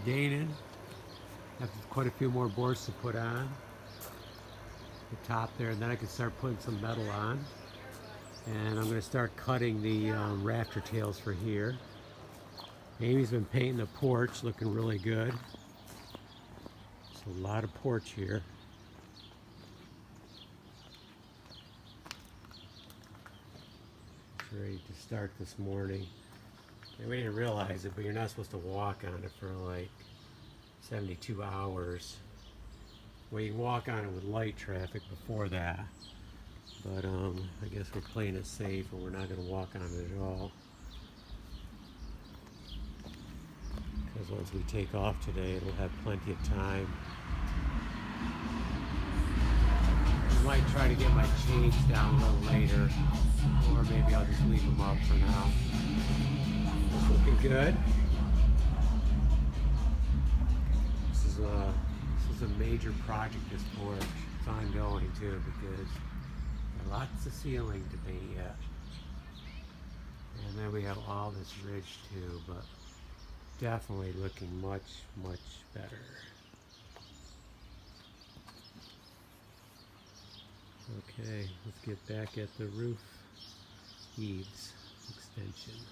gaining. Have quite a few more boards to put on the top there, and then I can start putting some metal on. And I'm going to start cutting the rafter tails for here. Amy's been painting the porch, looking really good. There's a lot of porch here. It's ready to start this morning. And we didn't realize it, but you're not supposed to walk on it for like 72 hours. Well, you can walk on it with light traffic before that. But I guess we're playing it safe and we're not going to walk on it at all. Because once we take off today, it'll have plenty of time. I might try to get my chains down a little later, or maybe I'll just leave them up for now. It's looking good. This is a major project, this porch. It's ongoing too, because there's lots of ceiling to paint yet. And then we have all this ridge too, but definitely looking much, much better. Okay, let's get back at the roof eaves extension.